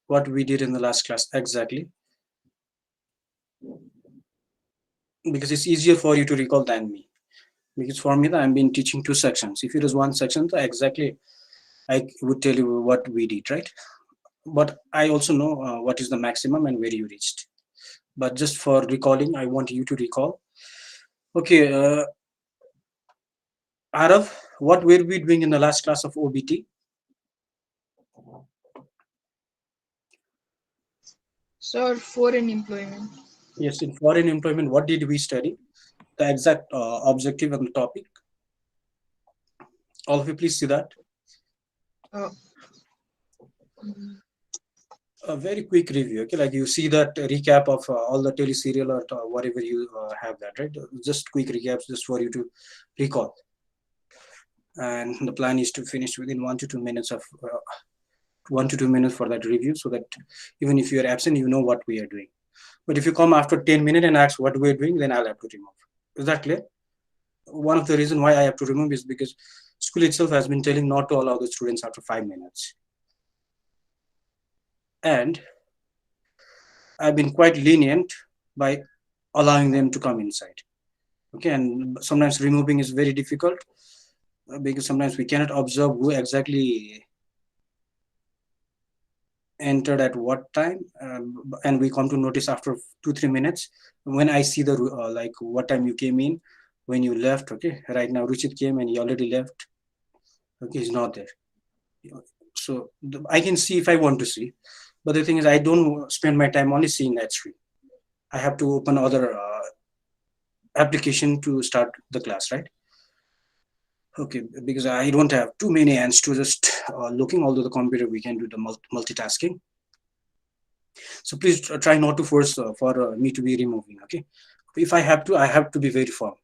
what we did in the last class exactly, because it's easier for you to recall than me. Because for me, I've been teaching two sections. If it is one section, exactly I would tell you what we did, right? But I also know what is the maximum and where you reached. But just for recalling, I want you to recall. Okay, Arav, what were we doing in the last class of OBT? Sir, foreign employment. Yes, in foreign employment, what did we study? The exact objective and the topic. All of you, please see that. Uh, mm, A very quick review. Okay, like you see that recap of all the teleserial or whatever you have that, right? Just quick recaps, just for you to recall. And the plan is to finish within 1 to 2 minutes of 1 to 2 minutes for that review, so that even if you are absent, you know what we are doing. But if you come after 10 minutes and ask what we're doing, then I'll have to remove. Is that clear? One of the reasons why I have to remove is because school itself has been telling not to allow the students after 5 minutes. And I've been quite lenient by allowing them to come inside. Okay, and sometimes removing is very difficult because sometimes we cannot observe who exactly entered at what time, and we come to notice after 2 3 minutes when I see the like what time you came in, when you left. Okay, right now Ruchit came and he already left. Okay, he's not there. So I can see if I want to see, but the thing is I don't spend my time only seeing that screen. I have to open other application to start the class, right? Okay, because I don't have too many hands to just looking, although the computer we can do the multitasking. So please try not to force for me to be removing. Okay, if I have to, I have to be very firm.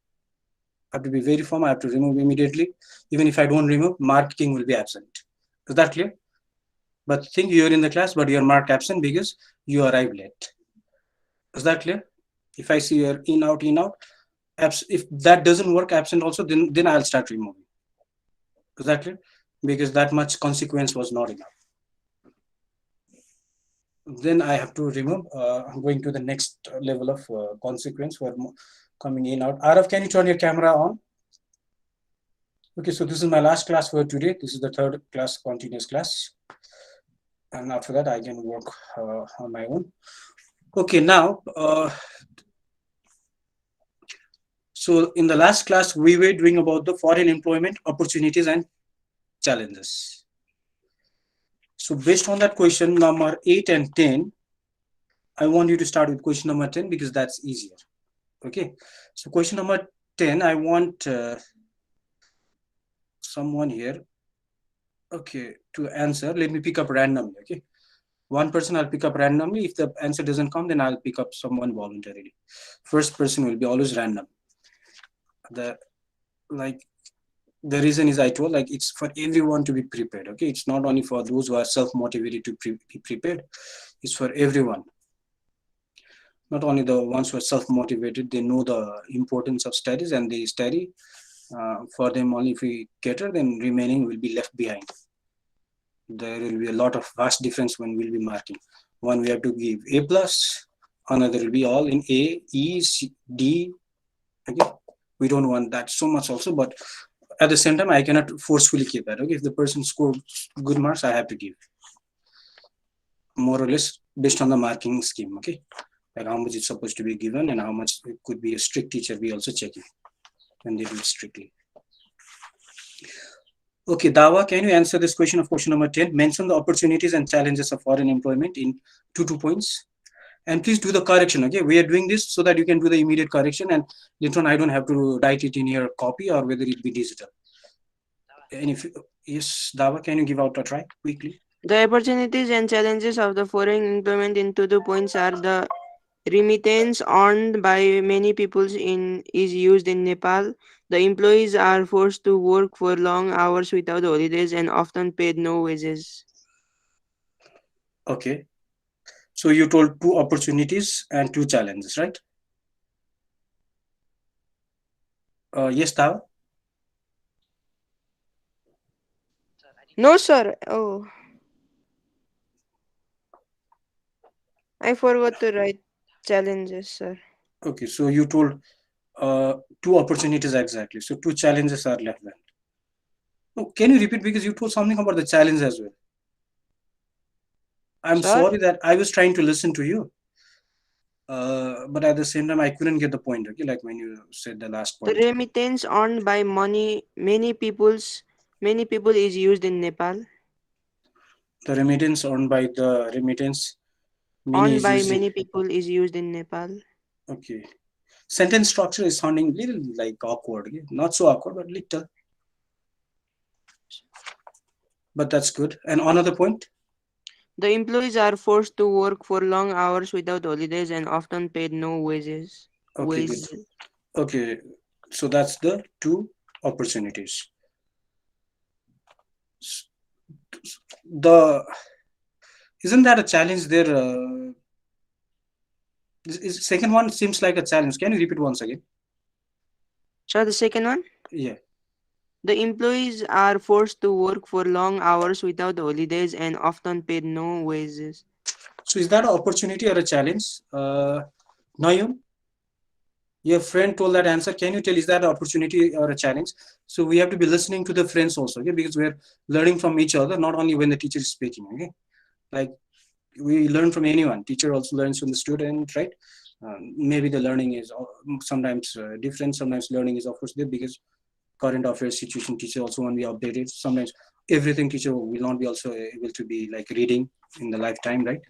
I have to be very firm. I have to remove immediately. Even if I don't remove, marking will be absent. Is that clear? But think you're in the class, but you're marked absent because you arrived late. Is that clear? If I see you're in out, if that doesn't work, absent also, then I'll start removing. Is that clear? Because that much consequence was not enough. Then I have to remove. I'm going to the next level of consequence for coming in out. Arav, can you turn your camera on? Okay, so this is my last class for today. This is the third class, continuous class. And after that, I can work on my own. Okay, now, so in the last class, we were doing about the foreign employment opportunities and challenges. So based on that question number 8 and 10, I want you to start with question number 10 because that's easier. Okay, so question number 10, I want someone here, okay, to answer. Let me pick up randomly. Okay, one person I'll pick up randomly. If the answer doesn't come, then I'll pick up someone voluntarily. First person will be always random. The like the reason is I told, like, it's for everyone to be prepared. Okay, it's not only for those who are self-motivated to be prepared. It's for everyone. Not only the ones who are self-motivated, they know the importance of studies and they study. For them only, if we cater, then remaining will be left behind. There will be a lot of vast difference when we'll be marking. One we have to give A plus, another will be all in A, E, C, D. Okay, we don't want that so much also, but at the same time, I cannot forcefully keep that. Okay, if the person scored good marks, I have to give more or less based on the marking scheme. Okay, like how much it's supposed to be given and how much it could be a strict teacher. We also check it when they do it strictly. Okay, Dawa, can you answer this question of question number 10? Mention the opportunities and challenges of foreign employment in 2 points. And please do the correction. Okay, we are doing this so that you can do the immediate correction, and later on I don't have to write it in your copy or whether it be digital. And if yes, Dawa, can you give out a try quickly? The opportunities and challenges of the foreign employment in two points are the remittance earned by many peoples in is used in Nepal. The employees are forced to work for long hours without holidays and often paid no wages. Okay, so you told two opportunities and two challenges, right? Yes, Dawa. No, sir. Oh, I forgot to write challenges, sir. Okay, so you told two opportunities exactly. So two challenges are left then. No, can you repeat because you told something about the challenge as well. I'm Sir, sorry that I was trying to listen to you, but at the same time I couldn't get the point. Okay, like when you said the last the point. remittance earned by many people is used in Nepal. The remittance earned by the remittance many Earned is by using. many people is used in Nepal. Okay, sentence structure is sounding little like awkward. Okay? Not so awkward, but little. But that's good. And another point. The employees are forced to work for long hours without holidays and often paid no wages. Okay, good. Okay, so that's the two opportunities. The isn't that a challenge there? Second one seems like a challenge. Can you repeat once again? So the second one, Yeah. the employees are forced to work for long hours without holidays and often paid no wages. So is that an opportunity or a challenge? Nayun, your friend told that answer. Can you tell is that an opportunity or a challenge? So we have to be listening to the friends also, okay? Because we're learning from each other, not only when the teacher is speaking, okay? Like we learn from anyone. Teacher also learns from the student, right? Maybe the learning is sometimes different. Sometimes learning is of course there because current affairs situation teacher also want to be updated. Sometimes everything teacher will not be also able to be like reading in the lifetime, right?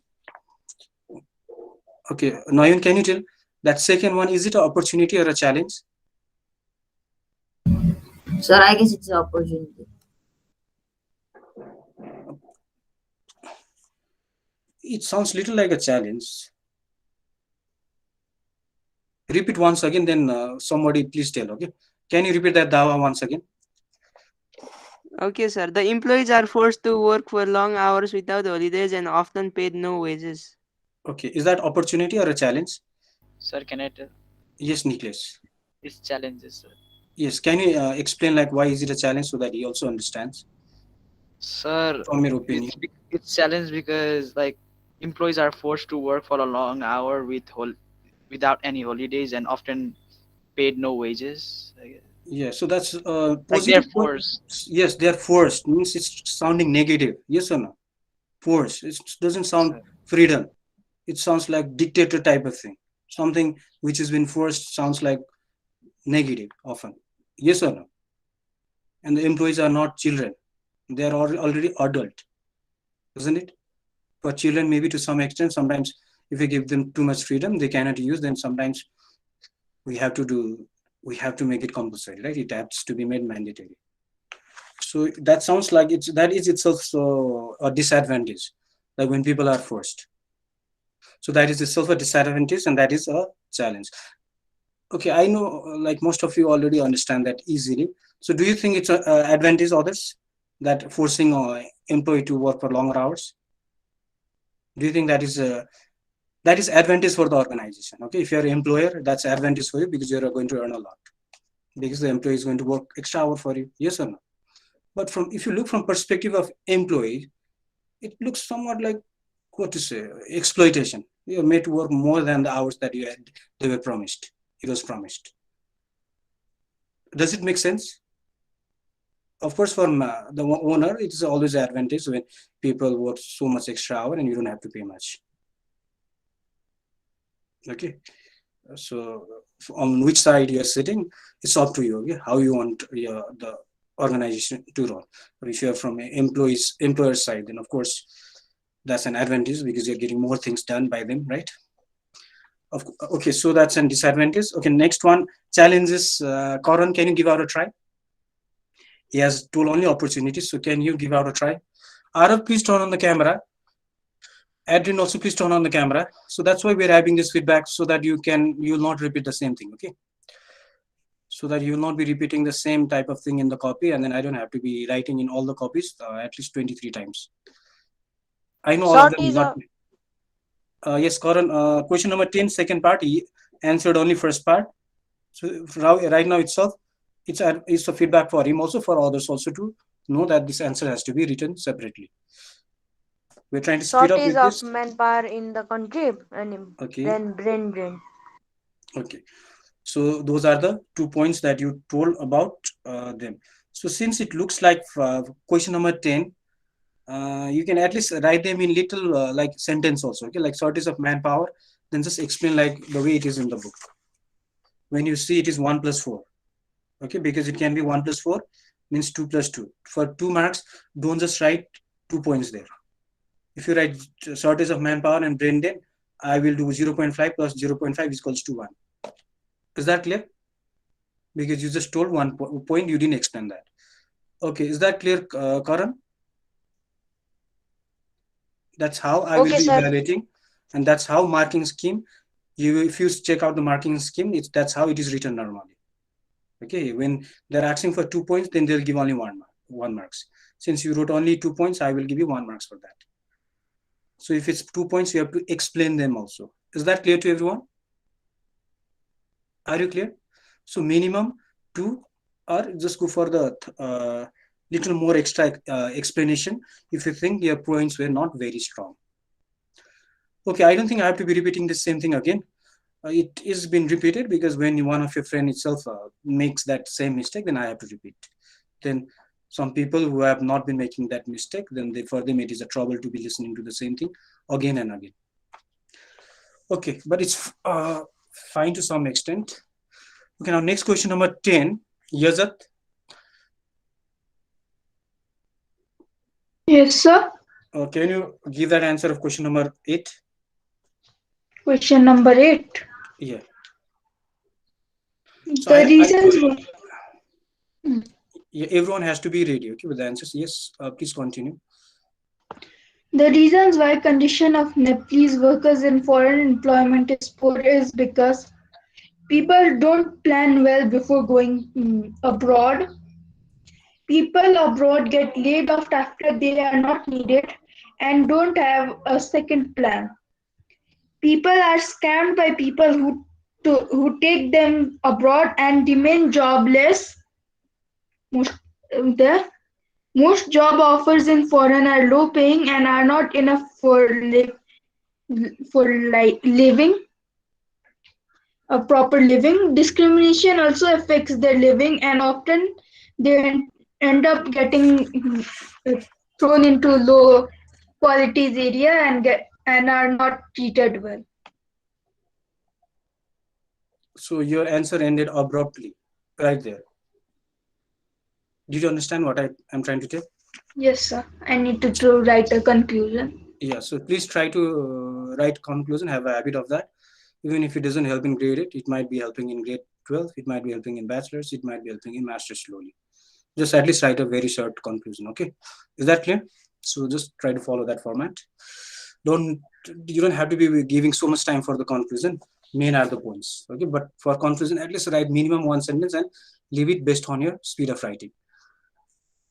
Okay, Noyan, can you tell that second one, is it an opportunity or a challenge? Sir, I guess it's an opportunity. It sounds little like a challenge. Repeat once again, then somebody please tell, okay? Can you repeat that dawa once again? Okay, sir. The employees are forced to work for long hours without holidays and often paid no wages. Okay, is that opportunity or a challenge? Sir, can I tell? Yes, Nicholas. It's challenges, sir. Yes, can you explain like why is it a challenge so that he also understands Sir, from your opinion? it's challenge because like employees are forced to work for a long hour without any holidays and often paid no wages. Yeah, so that's Like positive they're point. forced. Yes, they're forced. Means it's sounding negative. Yes or no? Force. It doesn't sound Sir. freedom. It sounds like dictator type of thing. Something which has been forced sounds like negative often. Yes or no? And the employees are not children. They are already adult, isn't it? For children, maybe to some extent, sometimes if we give them too much freedom, they cannot use. Then sometimes we have to make it compulsory, right? It has to be made mandatory. So that sounds like that is itself so a disadvantage, like when people are forced. So that is itself a disadvantage, and that is a challenge. Okay, I know like most of you already understand that easily. So do you think it's an advantage others that forcing an employee to work for longer hours? Do you think that is advantage for the organization? Okay, if you're an employer, that's advantage for you because you're going to earn a lot because the employee is going to work extra hour for you. Yes or no? But from if you look from perspective of employee, it looks somewhat like what to say exploitation. You're made to work more than the hours that they were promised. It was promised. Does it make sense? Of course, for the owner, it is always an advantage when people work so much extra hour and you don't have to pay much. Okay, so on which side you are sitting, it's up to you. Okay, how you want the organization to run. But if you are from employer side, then of course that's an advantage because you're getting more things done by them, right? Okay, so that's a disadvantage. Okay, next one, challenges. Karan, can you give out a try? He has tool only opportunities, so can you give out a try? Arav, please turn on the camera. Adrian, also please turn on the camera. So that's why we're having this feedback so that you'll not repeat the same thing, okay? So that you'll not be repeating the same type of thing in the copy, and then I don't have to be writing in all the copies at least 23 times. I know all of them not. Yes, Karan, question number 10, second part, he answered only first part. So right now itself, it's a feedback for him also, for others also to know that this answer has to be written separately. We're trying to speed up Shortage with of this. manpower in the country and Okay. brain drain. Okay. So those are the 2 points that you told about them. So since it looks like question number 10, you can at least write them in little like sentence also. Okay, like shortage of manpower. Then just explain like the way it is in the book. When you see it is 1 plus 4. Okay, because it can be 1 plus 4 means 2 plus 2. For 2 marks, don't just write 2 points there. If you write shortage of manpower and brain drain, I will do 0.5 plus 0.5 is equals to 1. Is that clear? Because you just told one point, you didn't explain that. Okay, is that clear, Karan? That's how I will Okay, be sir. evaluating, and that's how marking scheme. If you check out the marking scheme, that's how it is written normally. Okay, when they're asking for 2 points, then they'll give only one marks. Since you wrote only 2 points, I will give you 1 marks for that. So if it's 2 points, you have to explain them also. Is that clear to everyone? Are you clear? So minimum 2, or just go for the little more extra explanation if you think your points were not very strong. Okay, I don't think I have to be repeating the same thing again. It is been repeated because when one of your friend itself makes that same mistake, then I have to repeat. Then some people who have not been making that mistake, then for them it is a trouble to be listening to the same thing again and again. Okay, but it's fine to some extent. Okay, now next question number 10, Yazat. Yes, sir. Can you give that answer of question number 8? Question number 8. Yeah. So The reasons were. yeah, everyone has to be ready, okay, with the answers. Yes, please continue. The reasons why condition of Nepalese workers in foreign employment is poor is because people don't plan well before going abroad. People abroad get laid off after they are not needed and don't have a second plan. People are scammed by people who take them abroad and remain jobless. The most job offers in foreign are low paying and are not enough for living a proper living. Discrimination also affects their living and often they end up getting thrown into low qualities area and are not treated well. So your answer ended abruptly, right there. Did you understand what I'm trying to tell? Yes, sir. I need to write a conclusion. Yeah, so please try to write conclusion, have a habit of that. Even if it doesn't help in grade 8, it might be helping in grade 12, it might be helping in bachelor's, it might be helping in master's slowly. Just at least write a very short conclusion, okay? Is that clear? So just try to follow that format. You don't have to be giving so much time for the conclusion. Main are the points, okay? But for conclusion, at least write minimum 1 sentence and leave it based on your speed of writing.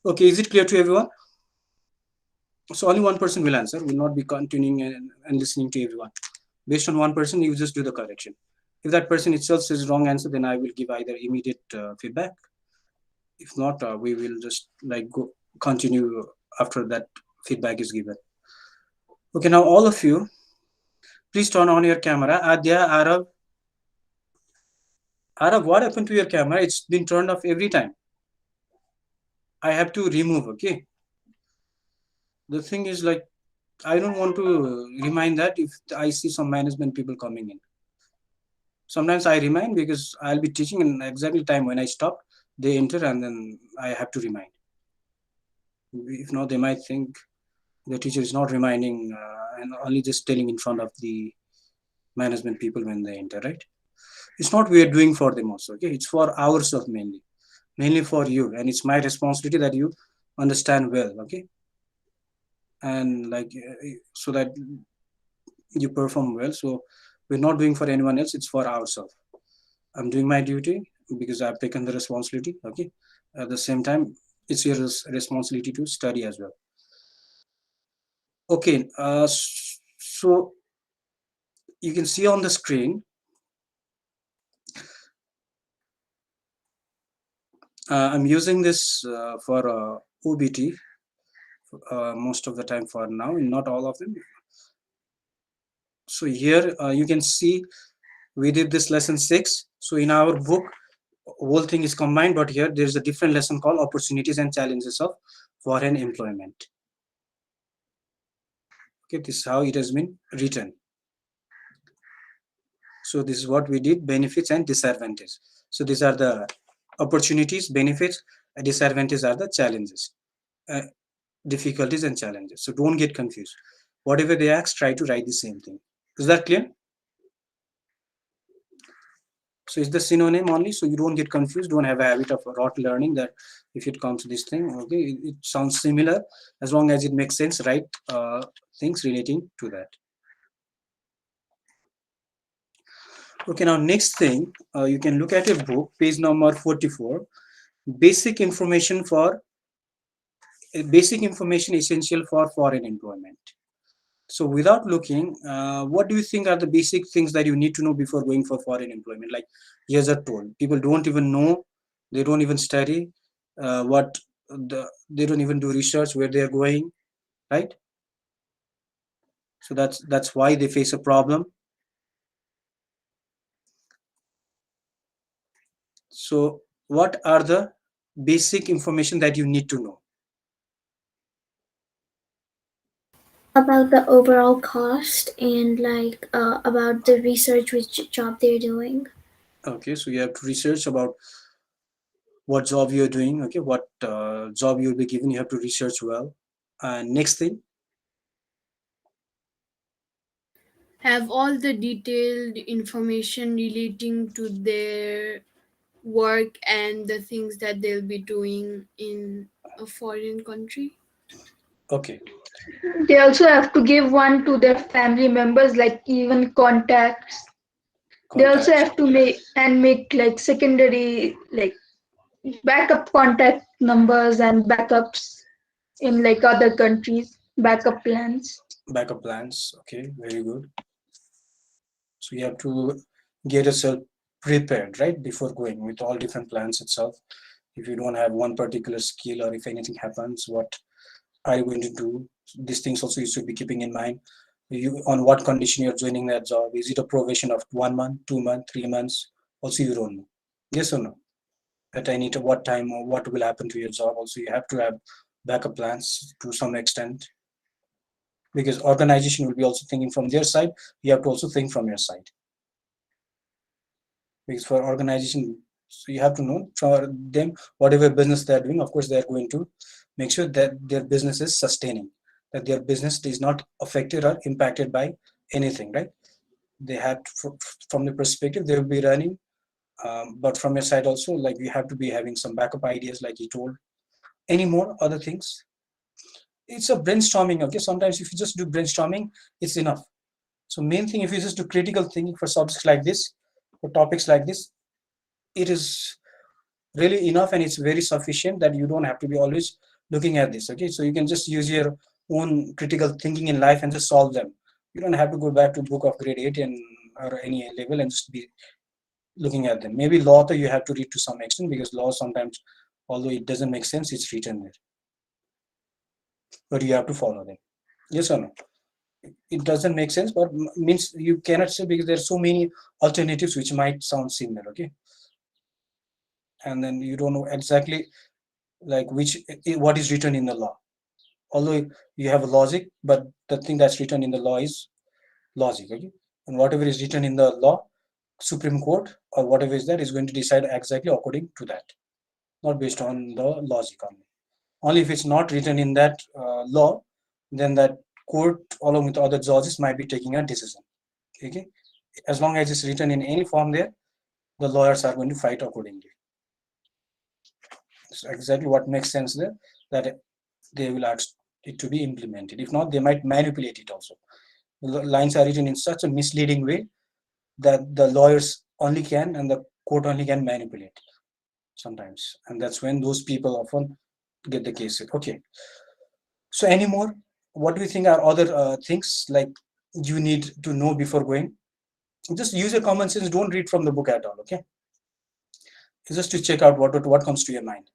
Okay, is it clear to everyone? So only one person will answer, will not be continuing and listening to everyone. Based on one person, you just do the correction. If that person itself says wrong answer, then I will give either immediate feedback. If not, we will just like go continue after that feedback is given. Okay, now all of you, please turn on your camera. Adya, Arav, what happened to your camera? It's been turned off every time. I have to remove, okay? The thing is like, I don't want to remind that if I see some management people coming in. Sometimes I remind because I'll be teaching in exactly time when I stop, they enter and then I have to remind. If not, they might think the teacher is not reminding and only just telling in front of the management people when they enter, right? It's not we are doing for them also, okay? It's for ourselves mainly for you. And it's my responsibility that you understand well, okay? And like, so that you perform well. So we're not doing for anyone else, it's for ourselves. I'm doing my duty because I've taken the responsibility, okay? At the same time, it's your responsibility to study as well. Okay, so you can see on the screen, I'm using this for OBT, most of the time for now, not all of them. So here you can see we did this lesson 6. So in our book, whole thing is combined, but here there is a different lesson called opportunities and challenges of foreign employment. Okay, this is how it has been written. So this is what we did, benefits and disadvantages. So these are the opportunities, benefits, disadvantages are the challenges, difficulties and challenges. So don't get confused. Whatever they ask, try to write the same thing. Is that clear? So it's the synonym only, so you don't get confused, don't have a habit of rote learning that if it comes to this thing, okay, it sounds similar, as long as it makes sense, write things relating to that. Okay, now next thing, you can look at a book, page number 44, basic information essential for foreign employment. So without looking, what do you think are the basic things that you need to know before going for foreign employment? Like years are told, people don't even know, they don't even study they don't even do research where they're going, right? So that's why they face a problem. So what are the basic information that you need to know? About the overall cost and like about the research which job they're doing. Okay, so you have to research about what job you're doing, okay, what job you'll be given, you have to research well. And next thing, have all the detailed information relating to their work and the things that they'll be doing in a foreign country. okay, They also have to give one to their family members, like even contacts. They also have to make like secondary, like backup contact numbers and backups in like other countries, backup plans. backup plans, okay, very good. So you have to get yourself prepared, right, before going with all different plans itself. If you don't have one particular skill, or if anything happens, what are you going to do? These things also you should be keeping in mind. You, on what condition you're joining that job? Is it a probation of 1 month, 2 months, 3 months? Also you don't know. Yes or no? At any what time or what will happen to your job? Also you have to have backup plans to some extent, because organization will be also thinking from their side. You have to also think from your side, because for organization, so you have to know for them whatever business they're doing, of course they're going to make sure that their business is sustaining, that their business is not affected or impacted by anything, right? They have to, from the perspective they will be running, but from your side also, like you have to be having some backup ideas, like you told. Any more other things? It's a brainstorming, okay? Sometimes if you just do brainstorming, it's enough. So main thing, if you just do critical thinking for subjects like this, for topics like this, it is really enough, and it's very sufficient that you don't have to be always looking at this, okay? So you can just use your own critical thinking in life and just solve them. You don't have to go back to book of grade 8 and or any level and just be looking at them. Maybe law you have to read to some extent, because law sometimes, although it doesn't make sense, it's written there, but you have to follow them. Yes or no? It doesn't make sense, but means you cannot say, because there are so many alternatives which might sound similar, okay? And then you don't know exactly like what is written in the law, although you have a logic, but the thing that's written in the law is logic, okay? And whatever is written in the law, Supreme Court or whatever is that is going to decide exactly according to that, not based on the logic only if it's not written in that law, then that court along with other judges might be taking a decision, okay? As long as it's written in any form there, the lawyers are going to fight accordingly. So exactly what makes sense there, that they will ask it to be implemented. If not, they might manipulate it also. The lines are written in such a misleading way that the lawyers only can and the court only can manipulate sometimes, and that's when those people often get the case. Okay, so any more? What do you think are other things like you need to know before going? Just use your common sense, don't read from the book at all, okay? Just to check out what comes to your mind.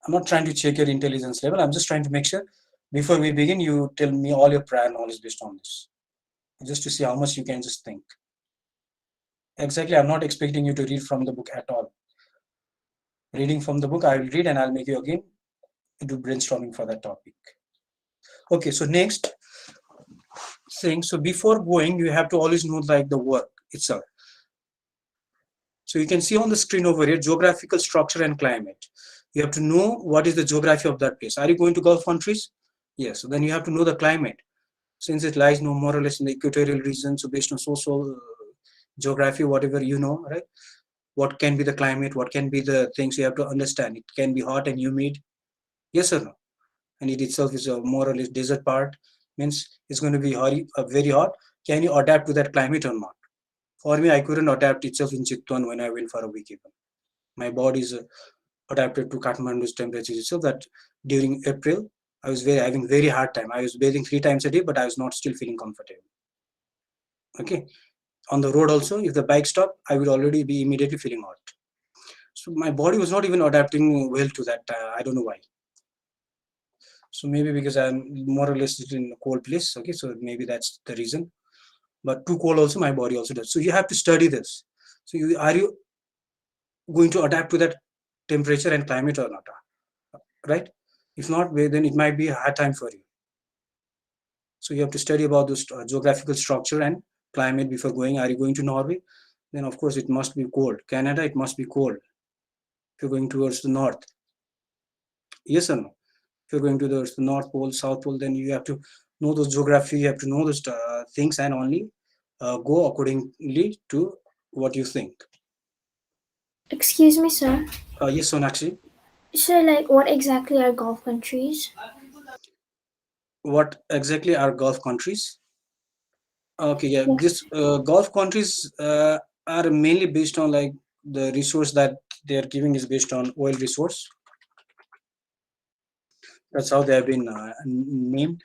I'm not trying to check your intelligence level. I'm just trying to make sure before we begin, you tell me all your prior knowledge based on this, just to see how much you can just think. Exactly, I'm not expecting you to read from the book at all. Reading from the book, I will read and I'll make you again do brainstorming for that topic. Okay, so next thing, so before going, you have to always know like the work itself. So you can see on the screen over here, geographical structure and climate. You have to know what is the geography of that place. Are you going to Gulf countries? Yes, so then you have to know the climate. Since it lies no more or less in the equatorial region, so based on social geography, whatever you know, right? What can be the climate? What can be the things you have to understand? It can be hot and humid, yes or no? And it itself is a more or less desert part, means it's going to be very hot. Can you adapt to that climate or not? For me, I couldn't adapt itself in Chitwan when I went for a week even. My body is adapted to Kathmandu's temperature itself that during April, I was having very hard time. I was bathing 3 times a day, but I was not still feeling comfortable. Okay. On the road also, if the bike stopped, I would already be immediately feeling hot. So my body was not even adapting well to that. I don't know why. So maybe because I'm more or less in a cold place. Okay, so maybe that's the reason. But too cold also, my body also does. So you have to study this. So are you going to adapt to that temperature and climate or not? Right? If not, then it might be a hard time for you. So you have to study about this geographical structure and climate before going. Are you going to Norway? Then of course it must be cold. Canada, it must be cold. If you're going towards the north, yes or no? If you're going to the North Pole, South Pole, then you have to know those geography, you have to know those things and only go accordingly to what you think. Excuse me, sir. Yes, Sonakshi. So, like, what exactly are Gulf countries? What exactly are Gulf countries? Okay, yeah, Yeah. this Gulf countries are mainly based on like the resource that they are giving is based on oil resource. That's how they have been named.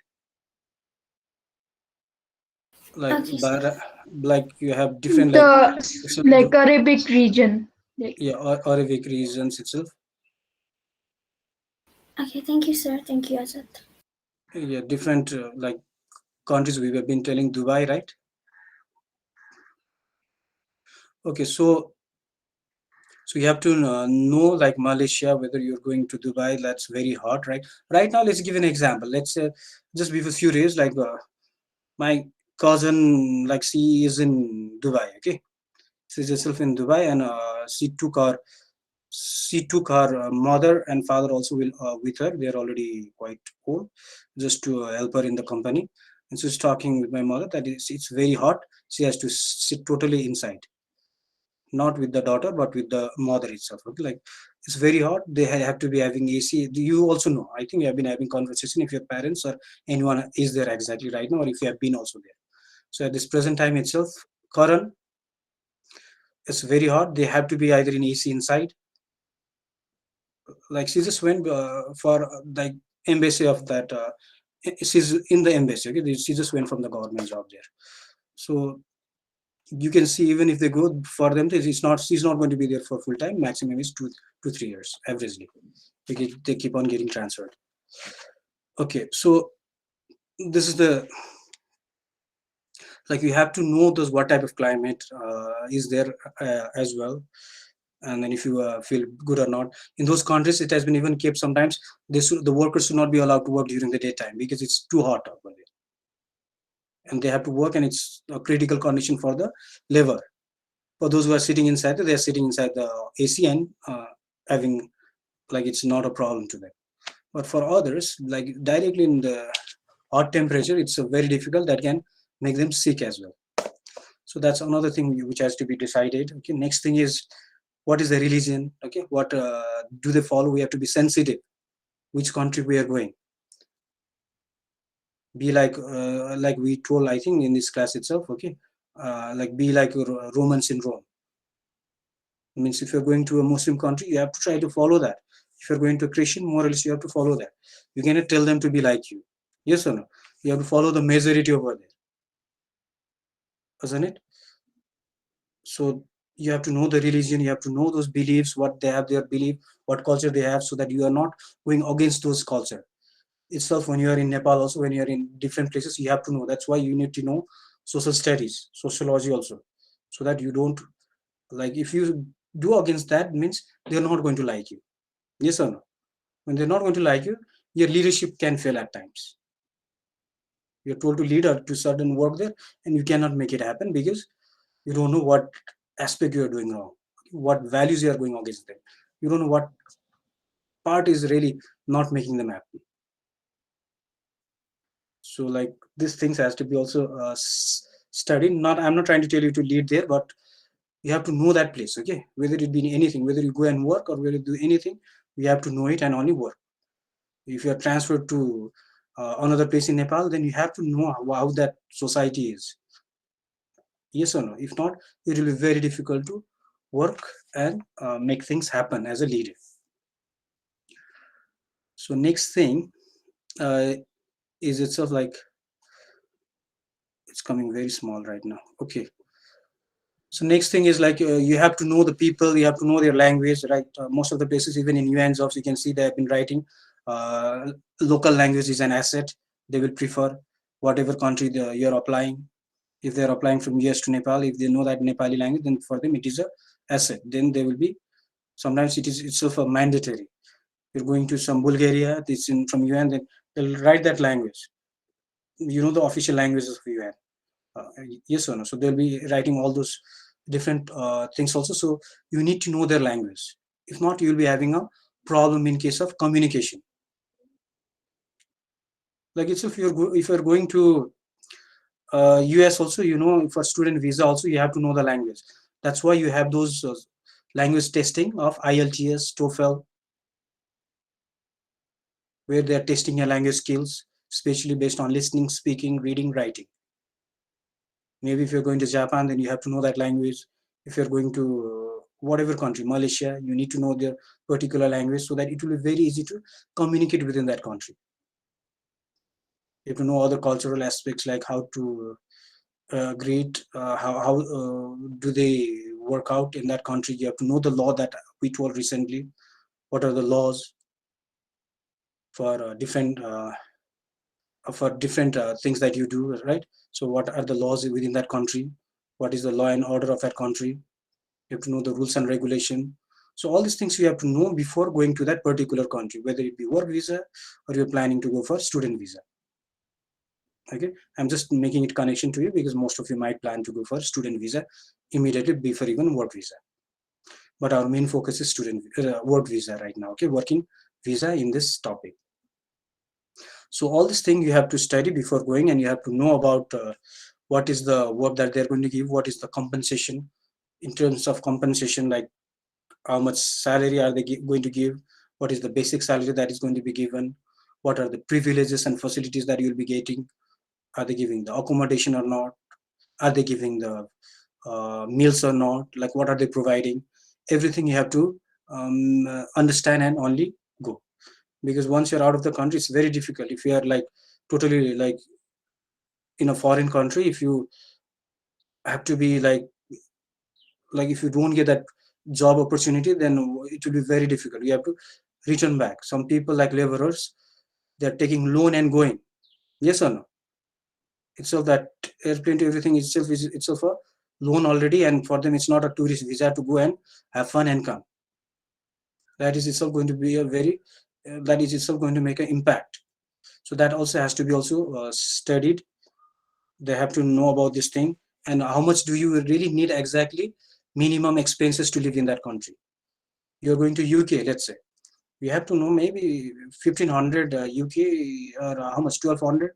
Like, Okay, sir. like you have different Like Arabic region. yeah, Arabic regions itself. Okay, thank you, sir. Thank you, Azad. Yeah, different like countries we have been telling Dubai, right? Okay, so you have to know like Malaysia, whether you're going to Dubai, that's very hot, right? Right now, let's give an example. Let's say just before a few days, like my cousin, like she is in Dubai, okay? She's herself in Dubai, and she took her mother and father also with her. They're already quite old, just to help her in the company. And she's talking with my mother that it's very hot. She has to sit totally inside, not with the daughter, but with the mother itself. Okay, like it's very hot. They have to be having AC. You also know. I think you have been having conversation if your parents or anyone is there exactly right now, or if you have been also there. So at this present time itself, current, it's very hot. They have to be either in AC inside. Like she just went for like embassy of that. She's in the embassy. Okay, she just went from the government job there. So you can see even if they go for them, she's not going to be there for full time. Maximum is 2 to 3 years averagely. They keep on getting transferred. Okay, so this is the like you have to know those what type of climate is there as well, and then if you feel good or not. In those countries, it has been even kept sometimes the workers should not be allowed to work during the daytime because it's too hot over there, and they have to work, and it's a critical condition for the labor. For those who are sitting inside, they are sitting inside the AC and having like it's not a problem to them. But for others, like directly in the hot temperature, it's very difficult. That can make them sick as well. So that's another thing which has to be decided. Okay, next thing is what is the religion? Okay, what do they follow? We have to be sensitive. Which country we are going? Be like we told, I think in this class itself. Okay, like be like Romans in Rome. It means if you're going to a Muslim country, you have to try to follow that. If you're going to a Christian, more or less you have to follow that. You cannot tell them to be like you. Yes or no? You have to follow the majority over there, isn't it? So you have to know the religion, you have to know those beliefs, what they have, their belief, what culture they have, so that you are not going against those culture itself. When you are in Nepal, also when you are in different places, you have to know. That's why you need to know social studies, sociology also, so that you don't, like, if you do against that, means they're not going to like you. Yes or no? When they're not going to like you, your leadership can fail at times. You're told to lead or to certain work there, and you cannot make it happen because you don't know what aspect you are doing wrong, what values you are going against them. You don't know what part is really not making them happy. So like these things has to be also studied. Not, I'm not trying to tell you to lead there, but you have to know that place. Okay, whether it be anything, whether you go and work or whether you do anything, you have to know it and only work. If you are transferred to another place in Nepal, then you have to know how that society is. Yes or no? If not, it will be very difficult to work and make things happen as a leader. So next thing is itself like, it's coming very small right now. Okay. So next thing is like you have to know the people, you have to know their language, right? Most of the places, even in UN jobs, you can see they have been writing local language is an asset. They will prefer whatever country you're applying. If they're applying from US to Nepal, if they know that Nepali language, then for them it is a asset. Then they will be, sometimes it is itself a mandatory. You're going to some Bulgaria, it's in from UN, then they'll write that language. You know the official languages of UN. Yes or no? So they'll be writing all those different things also. So you need to know their language. If not, you'll be having a problem in case of communication. Like it's if you're going to US also, you know, for student visa also, you have to know the language. That's why you have those language testing of IELTS, TOEFL, where they're testing your language skills, especially based on listening, speaking, reading, writing. Maybe if you're going to Japan, then you have to know that language. If you're going to whatever country, Malaysia, you need to know their particular language so that it will be very easy to communicate within that country. You have to know other cultural aspects like how to greet, how do they work out in that country. You have to know the law that we told recently. What are the laws for different things that you do, right? So what are the laws within that country? What is the law and order of that country? You have to know the rules and regulation. So all these things you have to know before going to that particular country, whether it be work visa or you're planning to go for student visa. Okay, I'm just making it connection to you because most of you might plan to go for student visa immediately before even work visa. But our main focus is student work visa right now. Okay, working visa in this topic. So all this thing you have to study before going, and you have to know about what is the work that they're going to give, what is the compensation in terms of compensation, like how much salary are they going to give, what is the basic salary that is going to be given, what are the privileges and facilities that you'll be getting, are they giving the accommodation or not, are they giving the meals or not, like what are they providing. Everything you have to understand and only go, because once you're out of the country, it's very difficult. If you are like totally like in a foreign country, if you have to be like if you don't get that job opportunity, then it will be very difficult. You have to return back. Some people like laborers, they're taking loan and going. Yes or no? Itself that airplane to everything itself is itself a loan already, and for them it's not a tourist visa to go and have fun and come. That is itself going to be a very that is itself going to make an impact. So that also has to be also studied. They have to know about this thing, and how much do you really need exactly minimum expenses to live in that country. You're going to UK, let's say, you have to know maybe 1500 UK, or how much, 1200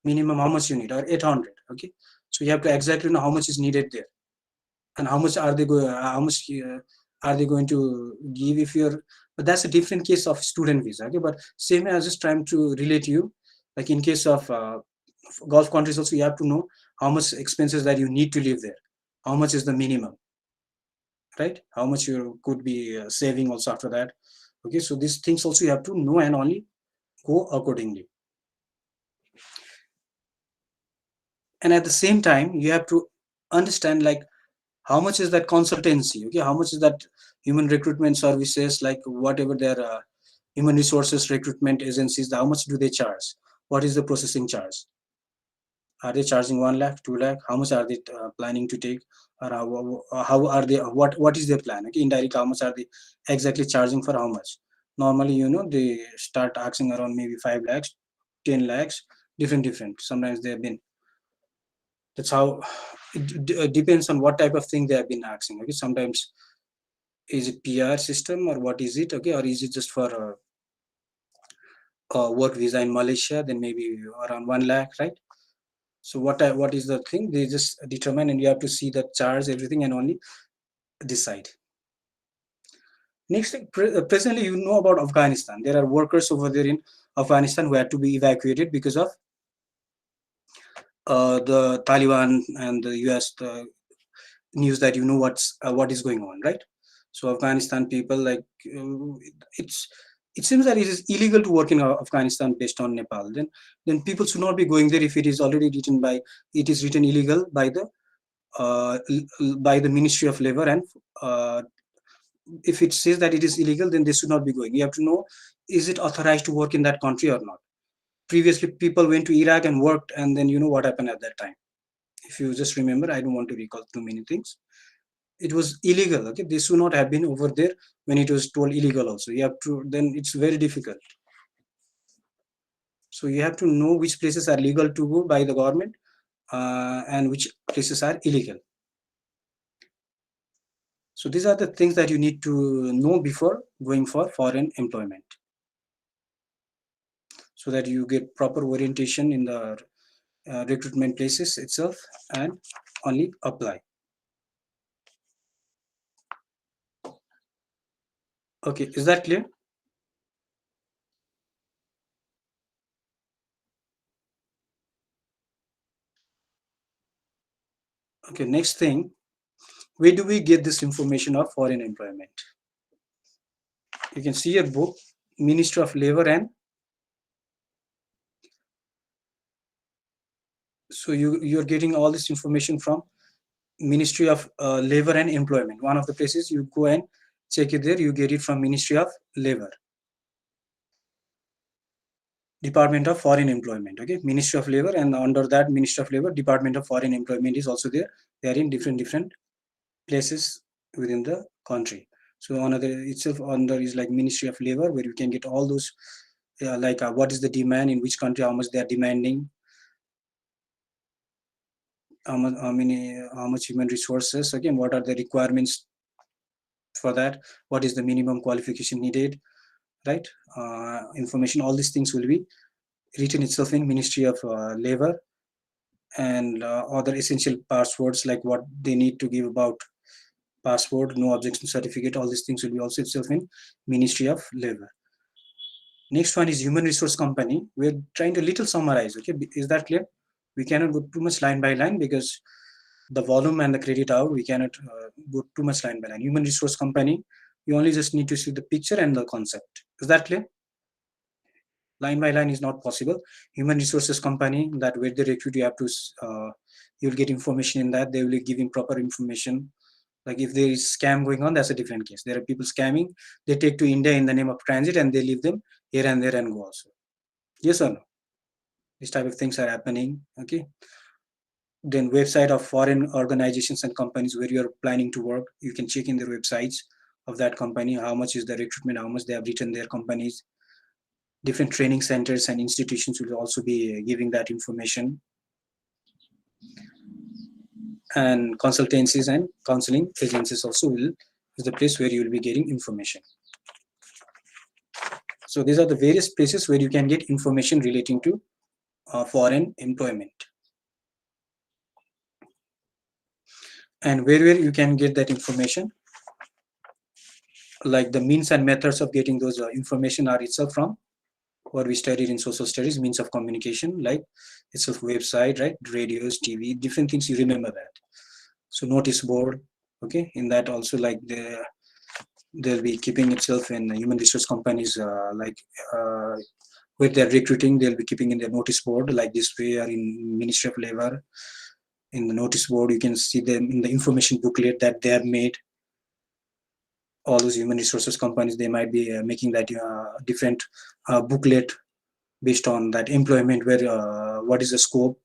minimum, how much you need, or 800. Okay, so you have to exactly know how much is needed there, and how much are they going to give if you're. But that's a different case of student visa. Okay, but same, I was just trying to relate you, like in case of Gulf countries also, you have to know how much expenses that you need to live there, how much is the minimum, right? How much you could be saving also after that. Okay, so these things also you have to know and only go accordingly. And at the same time, you have to understand like how much is that consultancy, okay, how much is that human recruitment services, like whatever their human resources recruitment agencies, how much do they charge? What is the processing charge? Are they charging 1 lakh, 2 lakh? How much are they planning to take? Or how are they, what is their plan? Okay, indirectly, how much are they exactly charging for how much? Normally, you know, they start asking around maybe 5 lakhs, 10 lakhs, different. Sometimes they have been, that's how it depends on what type of thing they have been asking. Okay, sometimes is it PR system or what is it? Okay, or is it just for work visa in Malaysia? Then maybe around 1 lakh, right? So what is the thing? They just determine, and you have to see the charge, everything, and only decide. Next thing, presently you know about Afghanistan. There are workers over there in Afghanistan who had to be evacuated because of the Taliban and the US, the news that you know what is going on, right? So Afghanistan people, like it seems that it is illegal to work in Afghanistan based on Nepal. Then people should not be going there if it is already written illegal by the Ministry of Labor, and if it says that it is illegal, then they should not be going. You have to know, is it authorized to work in that country or not? Previously, people went to Iraq and worked, and then you know what happened at that time. If you just remember, I don't want to recall too many things. It was illegal. Okay, they should not have been over there when it was told illegal. Also, you have to. Then it's very difficult. So you have to know which places are legal to go by the government, and which places are illegal. So these are the things that you need to know before going for foreign employment, so that you get proper orientation in the recruitment places itself and only apply. Okay, is that clear? Okay, next thing, where do we get this information of foreign employment? You can see a book, Ministry of Labor, and so you're getting all this information from Ministry of Labor and Employment. One of the places you go and check it there, you get it from Ministry of Labor, Department of Foreign Employment. Okay, Ministry of Labor, and under that Ministry of Labor, Department of Foreign Employment is also there. They are in different places within the country. So another itself under is like Ministry of Labor, where you can get all those what is the demand in which country, how much they are demanding, how much human resources, again, what are the requirements for that, what is the minimum qualification needed, right? Information, all these things will be written itself in Ministry of Labor, and other essential passwords, like what they need to give about passport, no objection certificate, all these things will be also itself in Ministry of Labor. Next one is human resource company. We're trying to little summarize. Okay, is that clear? We cannot go too much line by line because the volume and the credit hour, we cannot go too much line by line. Human resource company, you only just need to see the picture and the concept. Is that clear? Line by line is not possible. Human resources company, that where they recruit, you have to you'll get information in that. They will give you proper information. Like if there is scam going on, that's a different case. There are people scamming. They take to India in the name of transit, and they leave them here and there and go also. Yes or no? These type of things are happening. Okay. Then website of foreign organizations and companies where you're planning to work, you can check in their websites of that company, how much is the recruitment, how much they have written their companies. Different training centers and institutions will also be giving that information. And consultancies and counseling agencies also is the place where you will be getting information. So these are the various places where you can get information relating to foreign employment. And where you can get that information, like the means and methods of getting those information are itself from what we studied in social studies, means of communication, like itself website, right? Radios, TV, different things, you remember that. So notice board, okay, in that also, like they'll be keeping itself in human resource companies, where they're recruiting, they'll be keeping in their notice board, like this way, or in Ministry of Labor. in the notice board. You can see them in the information booklet that they have made. All those human resources companies, they might be making that different booklet based on that employment, where what is the scope.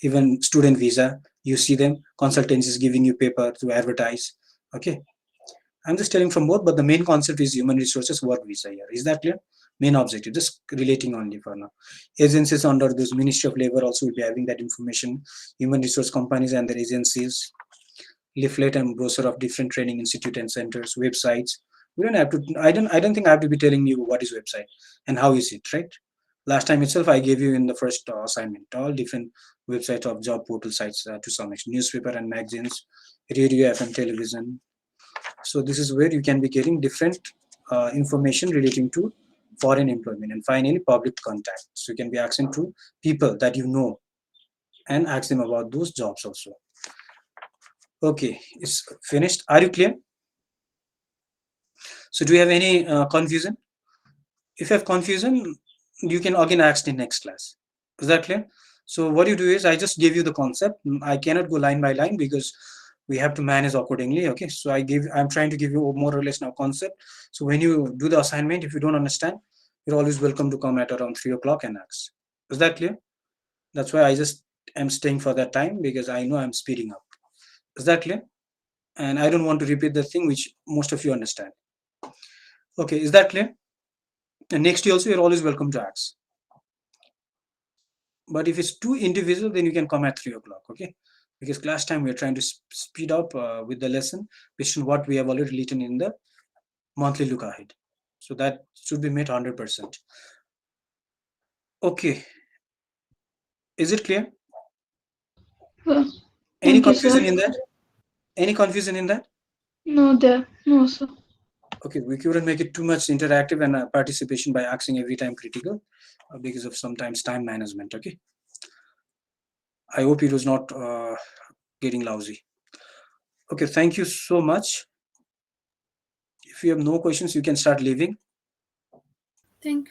Even student visa, you see them, consultancies giving you paper to advertise. Okay, I'm just telling from both, but the main concept is human resources work visa here. Is that clear? Main objective, just relating only for now. Agencies under this Ministry of Labor also will be having that information. Human resource companies and their agencies, leaflet and brochure of different training institute and centers, websites. We don't have to. I don't think I have to be telling you what is website and how is it, right? Last time itself, I gave you in the first assignment all different websites of job portal sites to some extent, newspaper and magazines, radio, FM, television. So this is where you can be getting different information relating to foreign employment. And finally, public contact. So you can be asking to people that you know and ask them about those jobs also. Okay, it's finished. Are you clear? So do you have any confusion? If you have confusion, you can again ask in next class. Is that clear? So what you do is, I just give you the concept. I cannot go line by line because we have to manage accordingly. Okay, so I'm trying to give you more or less now concept. So when you do the assignment, if you don't understand, you're always welcome to come at around 3 o'clock and ask. Is that clear? That's why I just am staying for that time, because I know I'm speeding up. Is that clear? And I don't want to repeat the thing which most of you understand. Okay, is that clear? And next year also, you're always welcome to ask. But if it's too individual, then you can come at 3 o'clock. Okay, because class time we're trying to speed up with the lesson based on what we have already written in the monthly look ahead. So that should be made 100%. Okay, is it clear? Well, Any thank you, sir. confusion in that? Any confusion in that? No, sir. Okay, we couldn't make it too much interactive and participation by asking every time critical because of sometimes time management. Okay, I hope it was not getting lousy. Okay, thank you so much. If you have no questions, you can start leaving. Thank